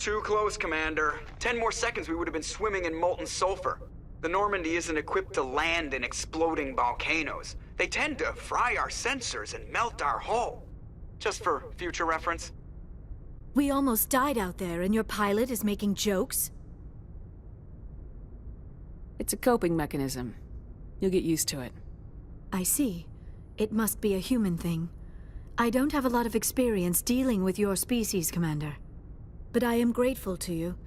Too close, Commander. 10 more seconds we would have been swimming in molten sulfur. The Normandy isn't equipped to land in exploding volcanoes. They tend to fry our sensors and melt our hull. Just for future reference. We almost died out there, and your pilot is making jokes? It's a coping mechanism. You'll get used to it. I see. It must be a human thing. I don't have a lot of experience dealing with your species, Commander. But I am grateful to you.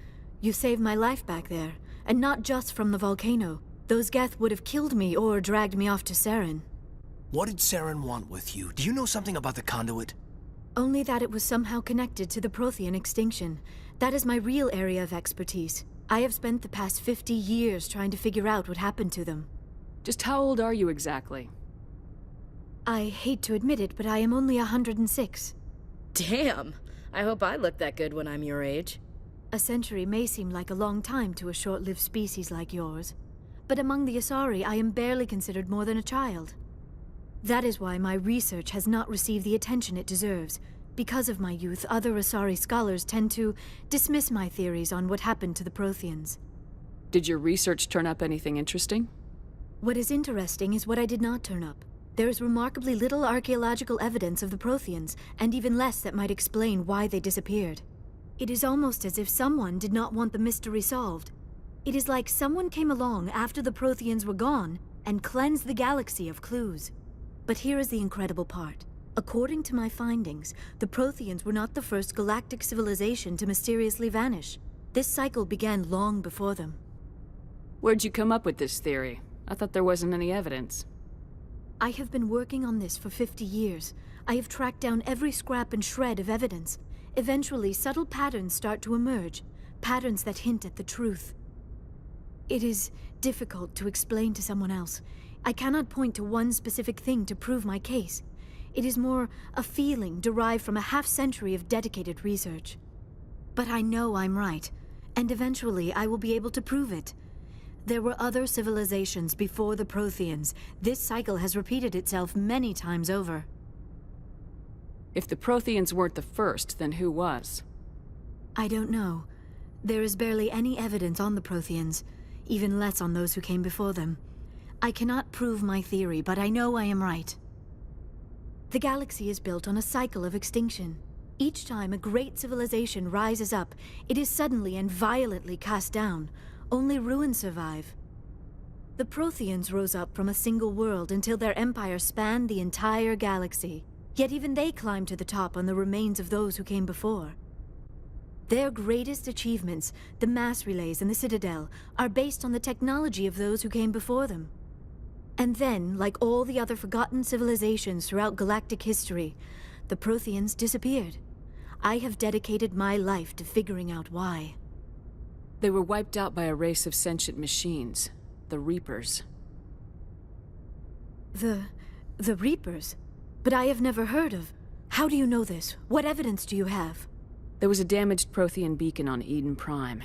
You saved my life back there, and not just from the volcano. Those Geth would have killed me or dragged me off to Saren. What did Saren want with you? Do you know something about the conduit? Only that it was somehow connected to the Prothean extinction. That is my real area of expertise. I have spent the past 50 years trying to figure out what happened to them. Just how old are you exactly? I hate to admit it, but I am only 106. Damn! I hope I look that good when I'm your age. A century may seem like a long time to a short-lived species like yours. But among the Asari, I am barely considered more than a child. That is why my research has not received the attention it deserves. Because of my youth, other Asari scholars tend to dismiss my theories on what happened to the Protheans. Did your research turn up anything interesting? What is interesting is what I did not turn up. There is remarkably little archaeological evidence of the Protheans, and even less that might explain why they disappeared. It is almost as if someone did not want the mystery solved. It is like someone came along after the Protheans were gone and cleansed the galaxy of clues. But here is the incredible part. According to my findings, the Protheans were not the first galactic civilization to mysteriously vanish. This cycle began long before them. Where'd you come up with this theory? I thought there wasn't any evidence. I have been working on this for 50 years. I have tracked down every scrap and shred of evidence. Eventually, subtle patterns start to emerge, patterns that hint at the truth. It is difficult to explain to someone else. I cannot point to one specific thing to prove my case. It is more a feeling derived from a half-century of dedicated research. But I know I'm right, and eventually I will be able to prove it. There were other civilizations before the Protheans. This cycle has repeated itself many times over. If the Protheans weren't the first, then who was? I don't know. There is barely any evidence on the Protheans, even less on those who came before them. I cannot prove my theory, but I know I am right. The galaxy is built on a cycle of extinction. Each time a great civilization rises up, it is suddenly and violently cast down. Only ruins survive. The Protheans rose up from a single world until their empire spanned the entire galaxy. Yet even they climbed to the top on the remains of those who came before. Their greatest achievements, the mass relays and the Citadel, are based on the technology of those who came before them. And then, like all the other forgotten civilizations throughout galactic history, the Protheans disappeared. I have dedicated my life to figuring out why. They were wiped out by a race of sentient machines, the Reapers. The Reapers? But I have never heard of. How do you know this? What evidence do you have? There was a damaged Prothean beacon on Eden Prime.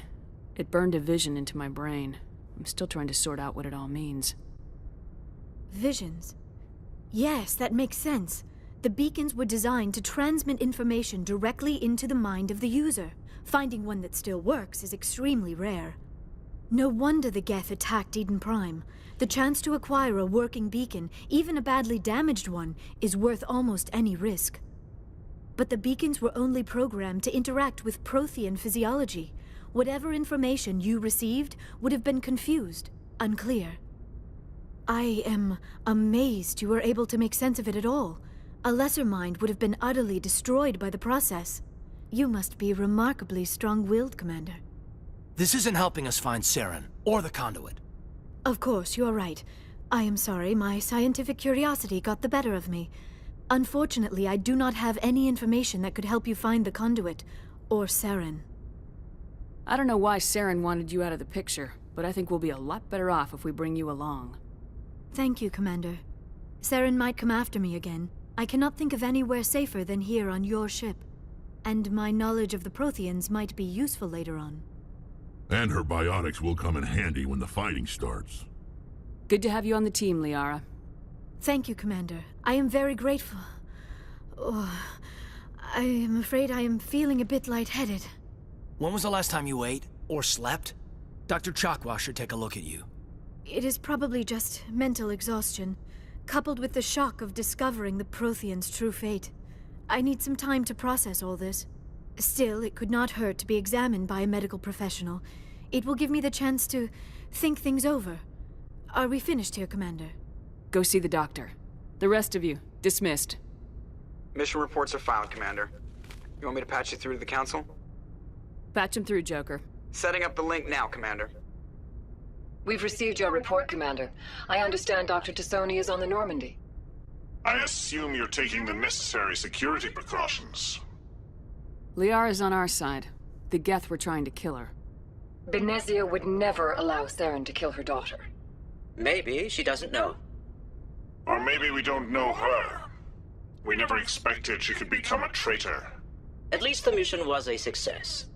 It burned a vision into my brain. I'm still trying to sort out what it all means. Visions? Yes, that makes sense. The beacons were designed to transmit information directly into the mind of the user. Finding one that still works is extremely rare. No wonder the Geth attacked Eden Prime. The chance to acquire a working beacon, even a badly damaged one, is worth almost any risk. But the beacons were only programmed to interact with Prothean physiology. Whatever information you received would have been confused, unclear. I am amazed you were able to make sense of it at all. A lesser mind would have been utterly destroyed by the process. You must be remarkably strong-willed, Commander. This isn't helping us find Saren, or the conduit. Of course, you are right. I am sorry, my scientific curiosity got the better of me. Unfortunately, I do not have any information that could help you find the conduit, or Saren. I don't know why Saren wanted you out of the picture, but I think we'll be a lot better off if we bring you along. Thank you, Commander. Saren might come after me again. I cannot think of anywhere safer than here on your ship. And my knowledge of the Protheans might be useful later on. And her biotics will come in handy when the fighting starts. Good to have you on the team, Liara. Thank you, Commander. I am very grateful. Oh, I am afraid I am feeling a bit lightheaded. When was the last time you ate? Or slept? Dr. Chakwa should take a look at you. It is probably just mental exhaustion, coupled with the shock of discovering the Prothean's true fate. I need some time to process all this. Still, it could not hurt to be examined by a medical professional. It will give me the chance to think things over. Are we finished here, Commander? Go see the doctor. The rest of you, dismissed. Mission reports are filed, Commander. You want me to patch you through to the Council? Patch him through, Joker. Setting up the link now, Commander. We've received your report, Commander. I understand Dr. Tassoni is on the Normandy. I assume you're taking the necessary security precautions. Liara's on our side. The Geth were trying to kill her. Benezia would never allow Saren to kill her daughter. Maybe she doesn't know. Or maybe we don't know her. We never expected she could become a traitor. At least the mission was a success.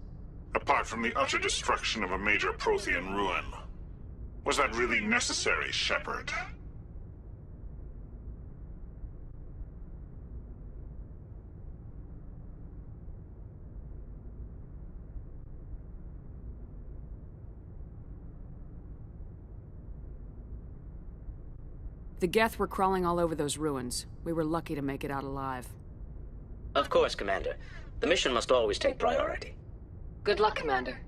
Apart from the utter destruction of a major Prothean ruin. Was that really necessary, Shepard? The Geth were crawling all over those ruins. We were lucky to make it out alive. Of course, Commander. The mission must always take priority. Good luck, Commander.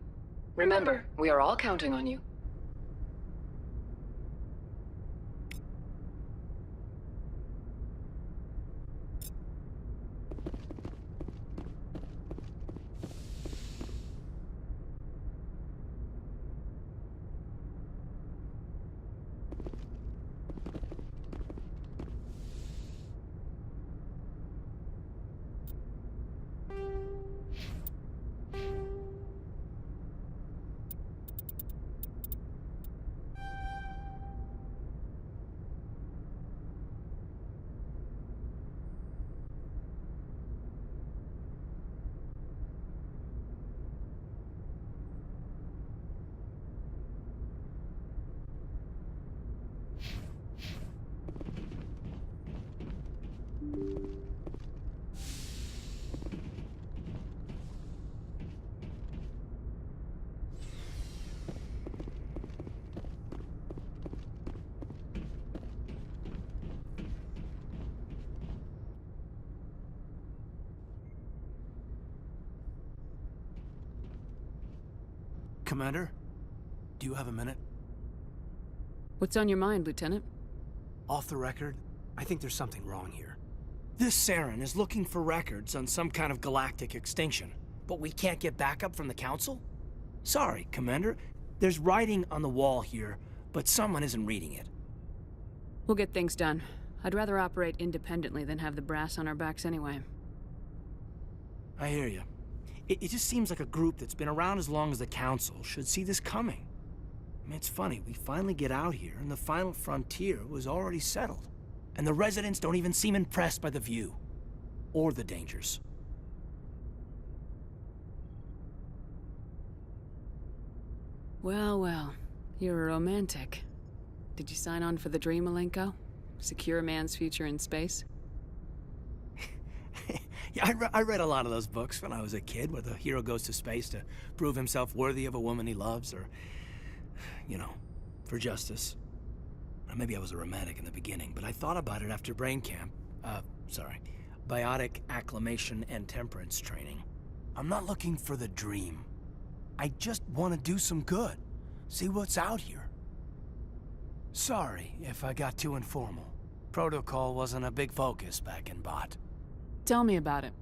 Remember, we are all counting on you. Commander, do you have a minute? What's on your mind, Lieutenant? Off the record, I think there's something wrong here. This Saren is looking for records on some kind of galactic extinction, but we can't get backup from the Council? Sorry, Commander. There's writing on the wall here, but someone isn't reading it. We'll get things done. I'd rather operate independently than have the brass on our backs anyway. I hear you. It just seems like a group that's been around as long as the Council should see this coming. I mean, it's funny, we finally get out here, and the final frontier was already settled. And the residents don't even seem impressed by the view. Or the dangers. Well, well. You're a romantic. Did you sign on for the dream, Malenko? Secure a man's future in space? Yeah, I read a lot of those books when I was a kid, where the hero goes to space to prove himself worthy of a woman he loves, or, you know, for justice. Maybe I was a romantic in the beginning, but I thought about it after brain camp. Biotic acclimation and temperance training. I'm not looking for the dream. I just want to do some good. See what's out here. Sorry if I got too informal. Protocol wasn't a big focus back in Bot. Tell me about it.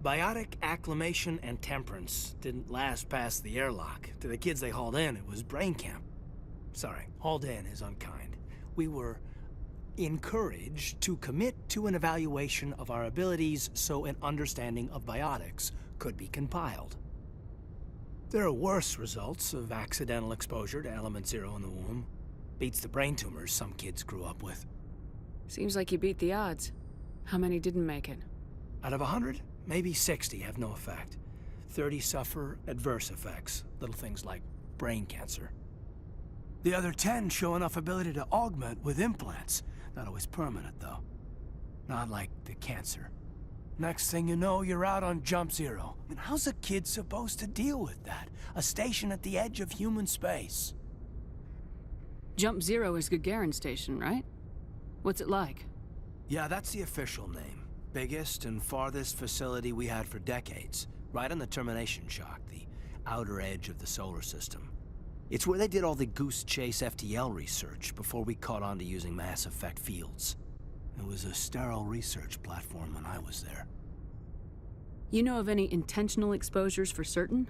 Biotic acclimation and temperance didn't last past the airlock. To the kids they hauled in, it was brain camp. Sorry, hauled in is unkind. We were encouraged to commit to an evaluation of our abilities so an understanding of biotics could be compiled. There are worse results of accidental exposure to Element Zero in the womb. Beats the brain tumors some kids grew up with. Seems like you beat the odds. How many didn't make it? Out of 100, maybe 60 have no effect. 30 suffer adverse effects, little things like brain cancer. The other 10 show enough ability to augment with implants. Not always permanent, though. Not like the cancer. Next thing you know, you're out on Jump Zero. I mean, how's a kid supposed to deal with that? A station at the edge of human space. Jump Zero is Gagarin Station, right? What's it like? Yeah, that's the official name. Biggest and farthest facility we had for decades. Right on the termination shock, the outer edge of the solar system. It's where they did all the Goose Chase FTL research before we caught on to using mass effect fields. It was a sterile research platform when I was there. You know of any intentional exposures for certain?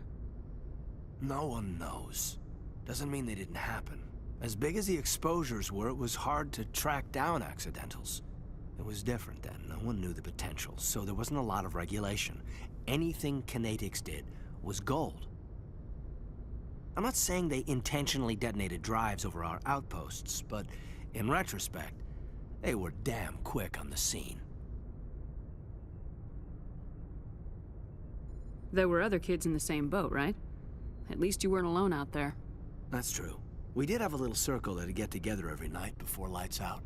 No one knows. Doesn't mean they didn't happen. As big as the exposures were, it was hard to track down accidentals. It was different then. No one knew the potential, so there wasn't a lot of regulation. Anything Kinetics did was gold. I'm not saying they intentionally detonated drives over our outposts, but in retrospect, they were damn quick on the scene. There were other kids in the same boat, right? At least you weren't alone out there. That's true. We did have a little circle that'd get together every night before lights out.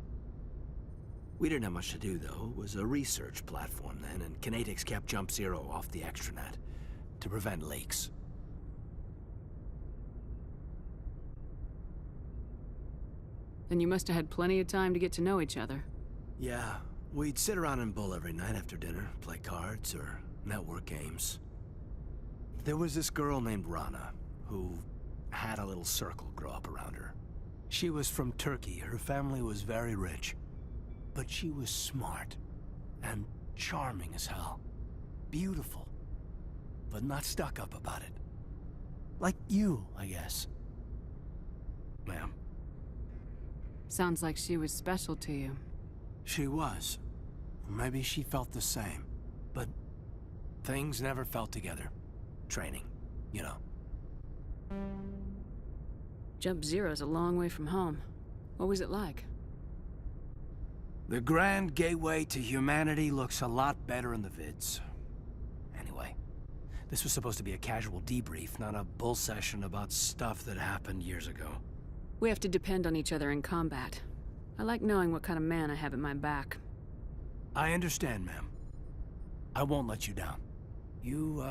We didn't have much to do, though. It was a research platform then, and Kinetics kept Jump Zero off the extranet to prevent leaks. Then you must have had plenty of time to get to know each other. Yeah, we'd sit around and bull every night after dinner, play cards or network games. There was this girl named Rana, who had a little circle grow up around her. She was from Turkey. Her family was very rich. But she was smart and charming as hell. Beautiful, but not stuck up about it. Like you, I guess. Ma'am. Sounds like she was special to you. She was. Maybe she felt the same. But things never felt together. Training, you know. Jump Zero's a long way from home. What was it like? The grand gateway to humanity looks a lot better in the vids. Anyway, this was supposed to be a casual debrief, not a bull session about stuff that happened years ago. We have to depend on each other in combat. I like knowing what kind of man I have at my back. I understand, ma'am. I won't let you down. You,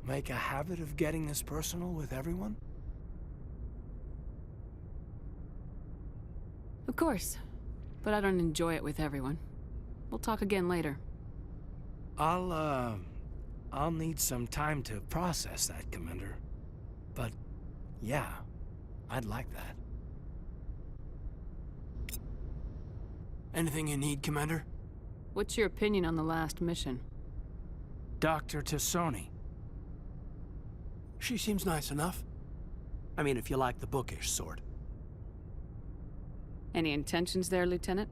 make a habit of getting this personal with everyone? Of course. But I don't enjoy it with everyone. We'll talk again later. I'll need some time to process that, Commander. But, yeah, I'd like that. Anything you need, Commander? What's your opinion on the last mission? Dr. Tassoni. She seems nice enough. I mean, if you like the bookish sort. Any intentions there, Lieutenant?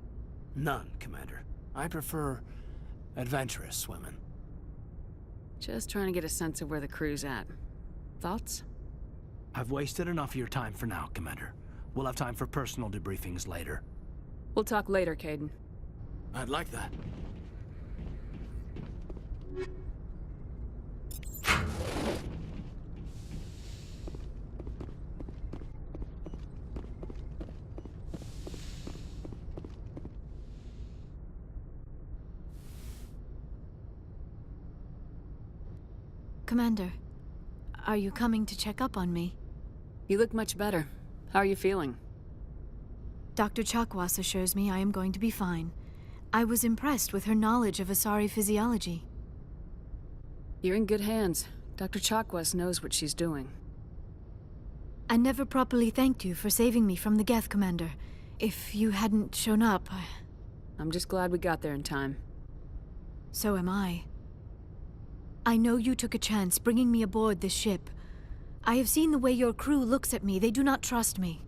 None, Commander. I prefer adventurous women. Just trying to get a sense of where the crew's at. Thoughts? I've wasted enough of your time for now, Commander. We'll have time for personal debriefings later. We'll talk later, Kaidan. I'd like that. Commander, are you coming to check up on me? You look much better. How are you feeling? Dr. Chakwas assures me I am going to be fine. I was impressed with her knowledge of Asari physiology. You're in good hands. Dr. Chakwas knows what she's doing. I never properly thanked you for saving me from the Geth, Commander. If you hadn't shown up, I'm just glad we got there in time. So am I. I know you took a chance bringing me aboard this ship. I have seen the way your crew looks at me. They do not trust me.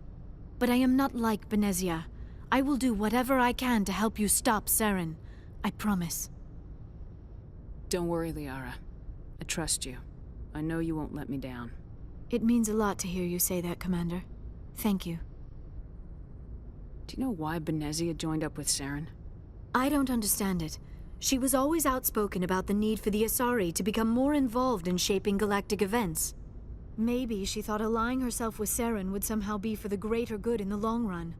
But I am not like Benezia. I will do whatever I can to help you stop Saren. I promise. Don't worry, Liara. I trust you. I know you won't let me down. It means a lot to hear you say that, Commander. Thank you. Do you know why Benezia joined up with Saren? I don't understand it. She was always outspoken about the need for the Asari to become more involved in shaping galactic events. Maybe she thought allying herself with Saren would somehow be for the greater good in the long run.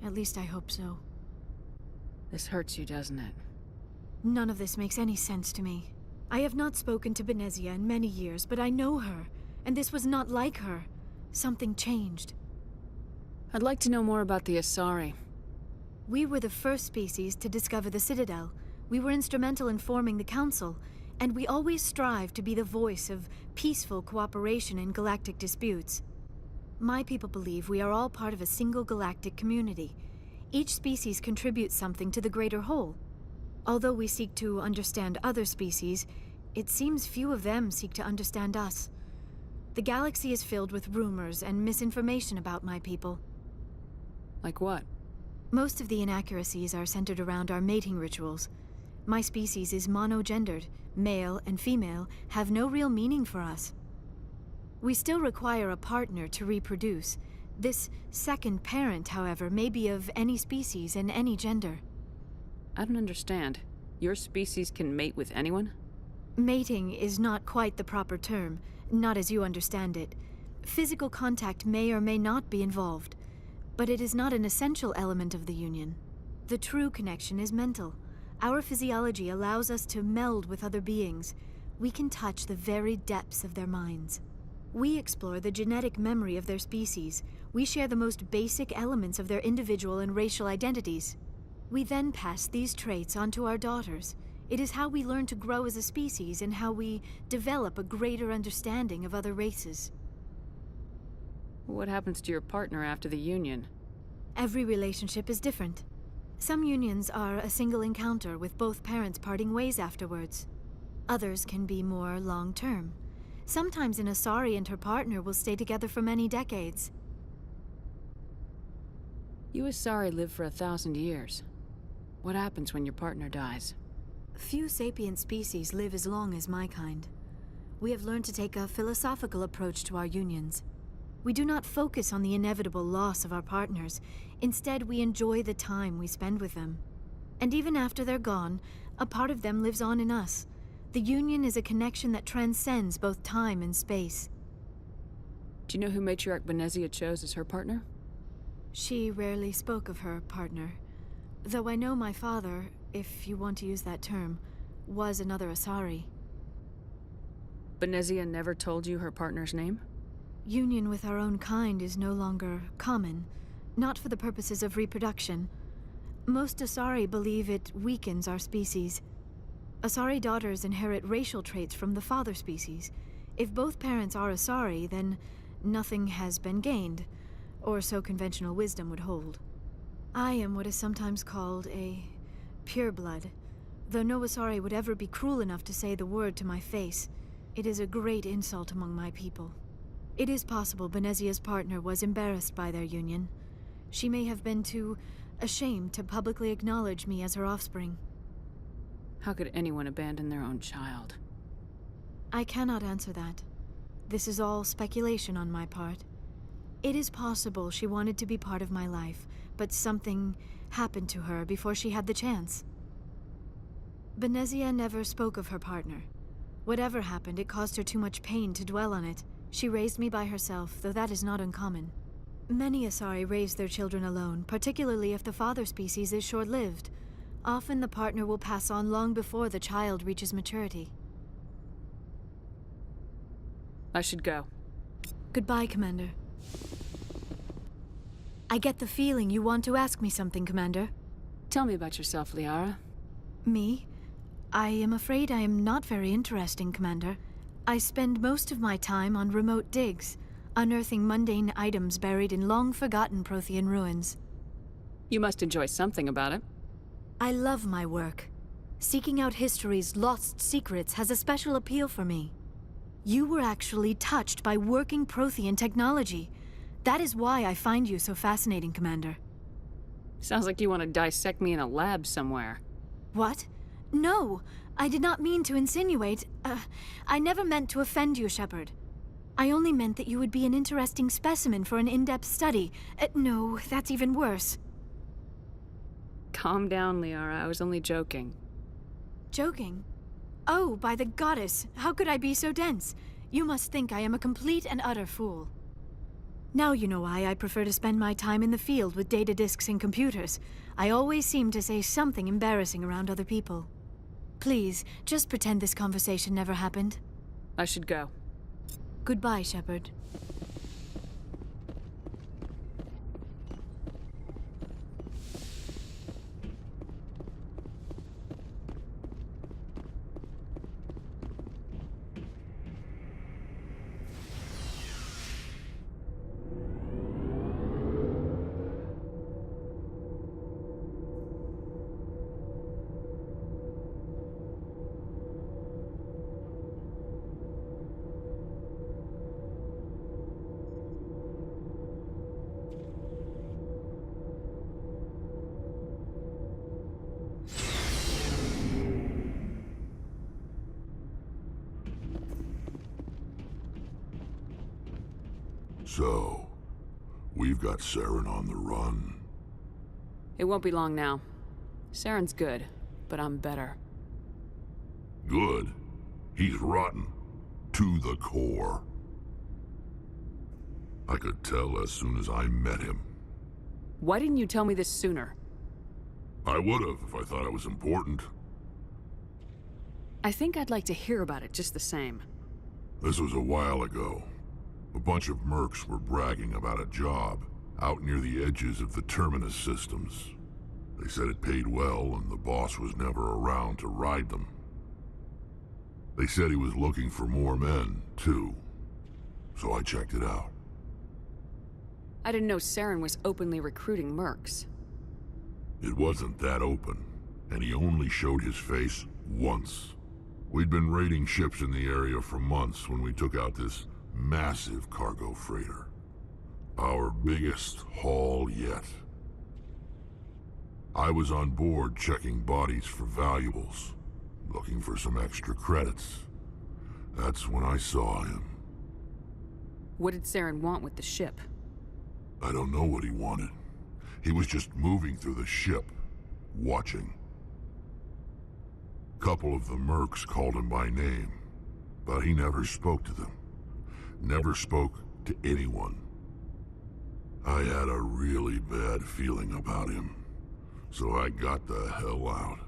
At least I hope so. This hurts you, doesn't it? None of this makes any sense to me. I have not spoken to Benezia in many years, but I know her, and this was not like her. Something changed. I'd like to know more about the Asari. We were the first species to discover the Citadel. We were instrumental in forming the Council, and we always strive to be the voice of peaceful cooperation in galactic disputes. My people believe we are all part of a single galactic community. Each species contributes something to the greater whole. Although we seek to understand other species, it seems few of them seek to understand us. The galaxy is filled with rumors and misinformation about my people. Like what? Most of the inaccuracies are centered around our mating rituals. My species is monogendered. Male and female have no real meaning for us. We still require a partner to reproduce. This second parent, however, may be of any species and any gender. I don't understand. Your species can mate with anyone? Mating is not quite the proper term, not as you understand it. Physical contact may or may not be involved, but it is not an essential element of the union. The true connection is mental. Our physiology allows us to meld with other beings. We can touch the very depths of their minds. We explore the genetic memory of their species. We share the most basic elements of their individual and racial identities. We then pass these traits on to our daughters. It is how we learn to grow as a species and how we develop a greater understanding of other races. What happens to your partner after the union? Every relationship is different. Some unions are a single encounter with both parents parting ways afterwards. Others can be more long-term. Sometimes an Asari and her partner will stay together for many decades. You Asari live for 1,000 years. What happens when your partner dies? Few sapient species live as long as my kind. We have learned to take a philosophical approach to our unions. We do not focus on the inevitable loss of our partners. Instead, we enjoy the time we spend with them. And even after they're gone, a part of them lives on in us. The union is a connection that transcends both time and space. Do you know who Matriarch Benezia chose as her partner? She rarely spoke of her partner. Though I know my father, if you want to use that term, was another Asari. Benezia never told you her partner's name? Union with our own kind is no longer common, not for the purposes of reproduction. Most Asari believe it weakens our species. Asari daughters inherit racial traits from the father species. If both parents are Asari, then nothing has been gained, or so conventional wisdom would hold. I am what is sometimes called a pureblood, though no Asari would ever be cruel enough to say the word to my face. It is a great insult among my people. It is possible Benezia's partner was embarrassed by their union. She may have been too ashamed to publicly acknowledge me as her offspring. How could anyone abandon their own child? I cannot answer that. This is all speculation on my part. It is possible she wanted to be part of my life, but something happened to her before she had the chance. Benezia never spoke of her partner. Whatever happened, it caused her too much pain to dwell on it. She raised me by herself, though that is not uncommon. Many Asari raise their children alone, particularly if the father species is short-lived. Often the partner will pass on long before the child reaches maturity. I should go. Goodbye, Commander. I get the feeling you want to ask me something, Commander. Tell me about yourself, Liara. Me? I am afraid I am not very interesting, Commander. I spend most of my time on remote digs, unearthing mundane items buried in long-forgotten Prothean ruins. You must enjoy something about it. I love my work. Seeking out history's lost secrets has a special appeal for me. You were actually touched by working Prothean technology. That is why I find you so fascinating, Commander. Sounds like you want to dissect me in a lab somewhere. What? No, I did not mean to insinuate. I never meant to offend you, Shepard. I only meant that you would be an interesting specimen for an in-depth study. No, that's even worse. Calm down, Liara. I was only joking. Joking? Oh, by the goddess, how could I be so dense? You must think I am a complete and utter fool. Now you know why I prefer to spend my time in the field with data disks and computers. I always seem to say something embarrassing around other people. Please, just pretend this conversation never happened. I should go. Goodbye, Shepard. So, we've got Saren on the run. It won't be long now. Saren's good, but I'm better. Good? He's rotten. To the core. I could tell as soon as I met him. Why didn't you tell me this sooner? I would've if I thought it was important. I think I'd like to hear about it just the same. This was a while ago. A bunch of mercs were bragging about a job out near the edges of the Terminus systems. They said it paid well and the boss was never around to ride them. They said he was looking for more men, too. So I checked it out. I didn't know Saren was openly recruiting mercs. It wasn't that open, and he only showed his face once. We'd been raiding ships in the area for months when we took out this massive cargo freighter. Our biggest haul yet. I was on board checking bodies for valuables, looking for some extra credits. That's when I saw him. What did Saren want with the ship? I don't know what he wanted. He was just moving through the ship, watching. Couple of the mercs called him by name, but he never spoke to them. Never spoke to anyone. I had a really bad feeling about him, so I got the hell out.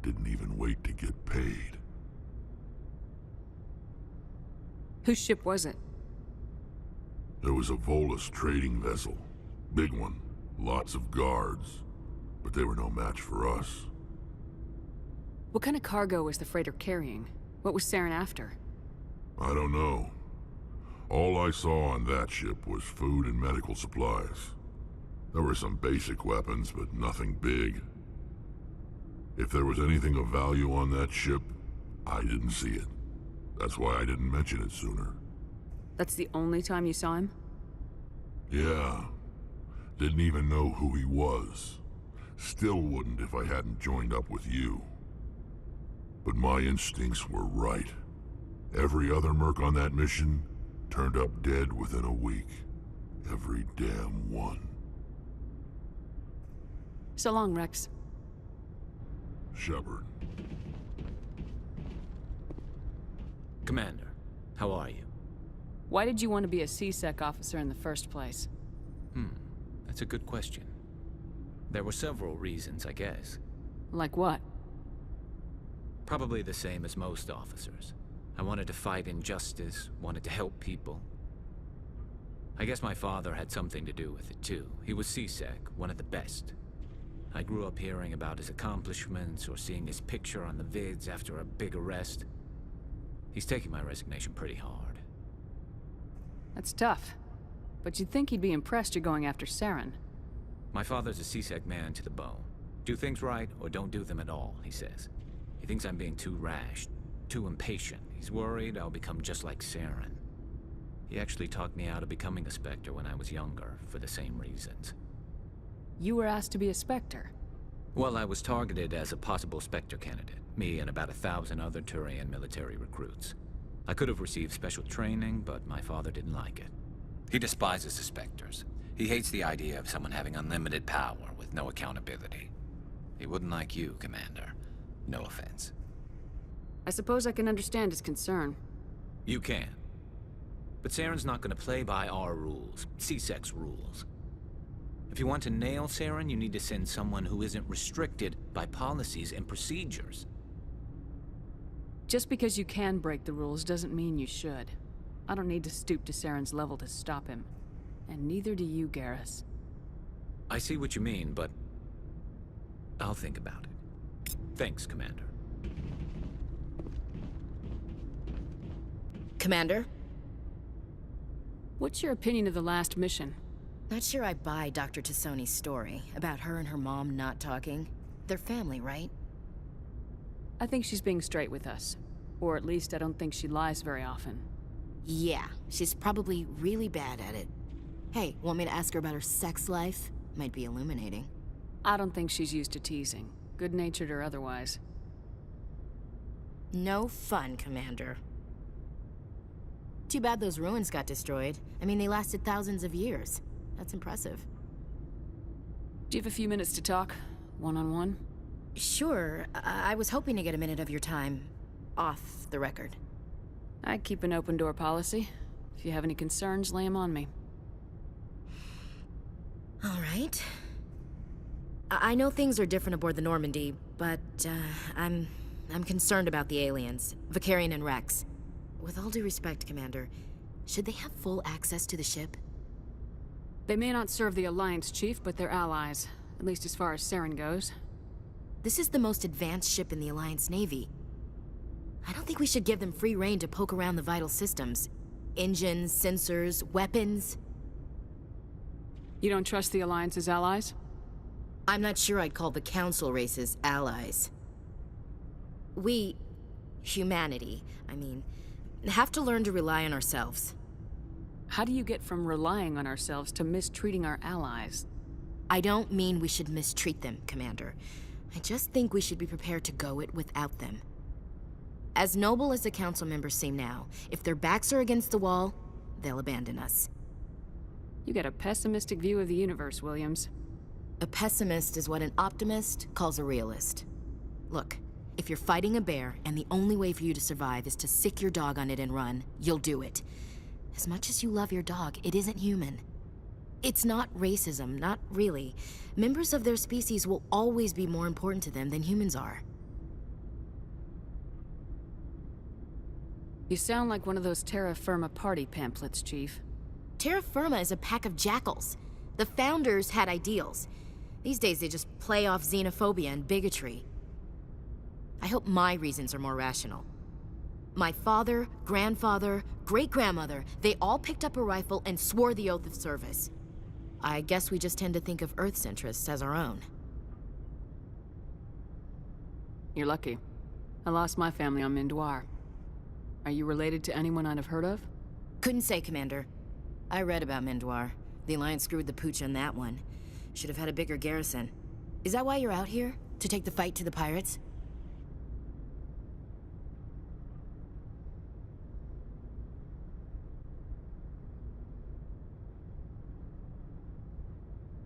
Didn't even wait to get paid. Whose ship was it? There was a Volus trading vessel. Big one. Lots of guards. But they were no match for us. What kind of cargo was the freighter carrying? What was Saren after? I don't know. All I saw on that ship was food and medical supplies. There were some basic weapons, but nothing big. If there was anything of value on that ship, I didn't see it. That's why I didn't mention it sooner. That's the only time you saw him? Yeah. Didn't even know who he was. Still wouldn't if I hadn't joined up with you. But my instincts were right. Every other merc on that mission turned up dead within a week. Every damn one. So long, Rex. Shepard. Commander, how are you? Why did you want to be a C-Sec officer in the first place? That's a good question. There were several reasons, I guess. Like what? Probably the same as most officers. I wanted to fight injustice, wanted to help people. I guess my father had something to do with it too. He was C-Sec, one of the best. I grew up hearing about his accomplishments or seeing his picture on the vids after a big arrest. He's taking my resignation pretty hard. That's tough. But you'd think he'd be impressed you're going after Saren. My father's a C-Sec man to the bone. Do things right or don't do them at all, he says. He thinks I'm being too rash, too impatient. He's worried I'll become just like Saren. He actually talked me out of becoming a Spectre when I was younger, for the same reasons. You were asked to be a Spectre? Well, I was targeted as a possible Spectre candidate. Me and about 1,000 other Turian military recruits. I could have received special training, but my father didn't like it. He despises the Spectres. He hates the idea of someone having unlimited power with no accountability. He wouldn't like you, Commander. No offense. I suppose I can understand his concern. You can. But Saren's not going to play by our rules, C-Sec's rules. If you want to nail Saren, you need to send someone who isn't restricted by policies and procedures. Just because you can break the rules doesn't mean you should. I don't need to stoop to Saren's level to stop him. And neither do you, Garrus. I see what you mean, but I'll think about it. Thanks, Commander. Commander? What's your opinion of the last mission? Not sure I buy Dr. Tassoni's story about her and her mom not talking. They're family, right? I think she's being straight with us. Or at least I don't think she lies very often. Yeah, she's probably really bad at it. Hey, want me to ask her about her sex life? Might be illuminating. I don't think she's used to teasing, good-natured or otherwise. No fun, Commander. Too bad those ruins got destroyed. I mean, they lasted thousands of years. That's impressive. Do you have a few minutes to talk? One-on-one? Sure. I was hoping to get a minute of your time off the record. I keep an open-door policy. If you have any concerns, lay them on me. All right. I know things are different aboard the Normandy, but I'm concerned about the aliens, Vakarian and Rex. With all due respect, Commander, should they have full access to the ship? They may not serve the Alliance, Chief, but they're allies. At least as far as Saren goes. This is the most advanced ship in the Alliance Navy. I don't think we should give them free rein to poke around the vital systems. Engines, sensors, weapons. You don't trust the Alliance's allies? I'm not sure I'd call the Council races allies. We, humanity, I mean, have to learn to rely on ourselves. How do you get from relying on ourselves to mistreating our allies? I don't mean we should mistreat them, Commander. I just think we should be prepared to go it without them. As noble as the Council members seem now, if their backs are against the wall, they'll abandon us. You got a pessimistic view of the universe, Williams. A pessimist is what an optimist calls a realist. Look, if you're fighting a bear and the only way for you to survive is to sick your dog on it and run, you'll do it. As much as you love your dog, it isn't human. It's not racism, not really. Members of their species will always be more important to them than humans are. You sound like one of those Terra Firma party pamphlets, Chief. Terra Firma is a pack of jackals. The founders had ideals. These days they just play off xenophobia and bigotry. I hope my reasons are more rational. My father, grandfather, great-grandmother, they all picked up a rifle and swore the oath of service. I guess we just tend to think of Earth's interests as our own. You're lucky. I lost my family on Mindoir. Are you related to anyone I'd have heard of? Couldn't say, Commander. I read about Mindoir. The Alliance screwed the pooch on that one. Should have had a bigger garrison. Is that why you're out here? To take the fight to the pirates?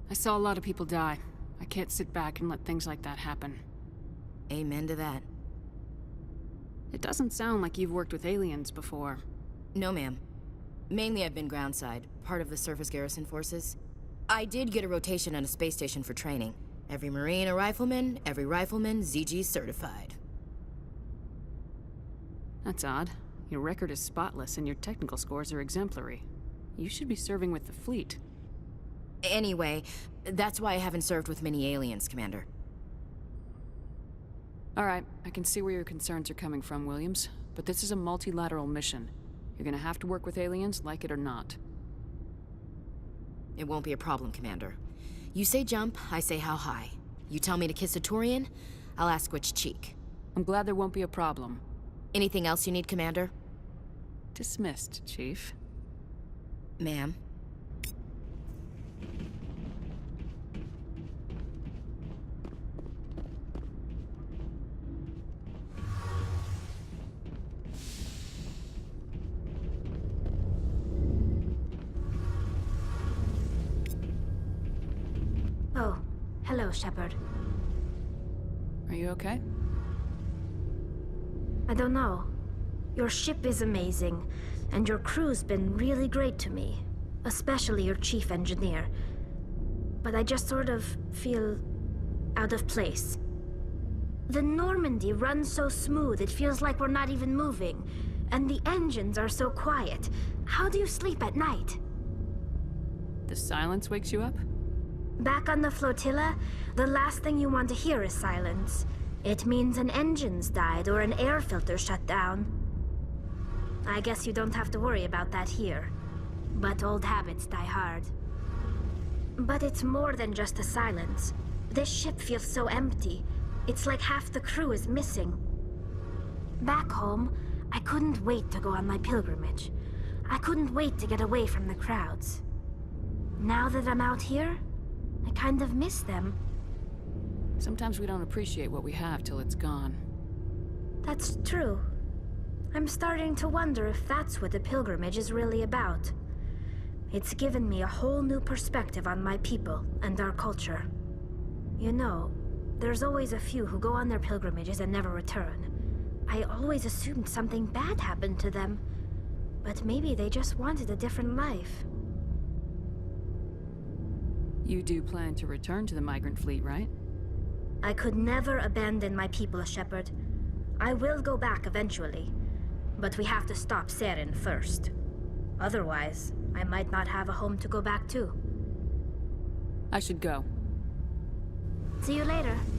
I saw a lot of people die. I can't sit back and let things like that happen. Amen to that. It doesn't sound like you've worked with aliens before. No, ma'am. Mainly I've been groundside, part of the surface garrison forces. I did get a rotation on a space station for training. Every Marine a rifleman, every rifleman ZG certified. That's odd. Your record is spotless and your technical scores are exemplary. You should be serving with the fleet. Anyway, that's why I haven't served with many aliens, Commander. Alright, I can see where your concerns are coming from, Williams. But this is a multilateral mission. You're gonna have to work with aliens, like it or not. It won't be a problem, Commander. You say jump, I say how high. You tell me to kiss a Turian, I'll ask which cheek. I'm glad there won't be a problem. Anything else you need, Commander? Dismissed, Chief. Ma'am. Oh, hello, Shepard. Are you okay? I don't know. Your ship is amazing, and your crew's been really great to me, especially your chief engineer. But I just sort of feel out of place. The Normandy runs so smooth it feels like we're not even moving. And the engines are so quiet. How do you sleep at night? The silence wakes you up? Back on the flotilla, the last thing you want to hear is silence. It means an engine's died or an air filter shut down. I guess you don't have to worry about that here. But old habits die hard. But it's more than just the silence. This ship feels so empty. It's like half the crew is missing. Back home, I couldn't wait to go on my pilgrimage. I couldn't wait to get away from the crowds. Now that I'm out here, I kind of miss them. Sometimes we don't appreciate what we have till it's gone. That's true. I'm starting to wonder if that's what the pilgrimage is really about. It's given me a whole new perspective on my people and our culture. You know, there's always a few who go on their pilgrimages and never return. I always assumed something bad happened to them. But maybe they just wanted a different life. You do plan to return to the migrant fleet, right? I could never abandon my people, Shepard. I will go back eventually. But we have to stop Saren first. Otherwise, I might not have a home to go back to. I should go. See you later.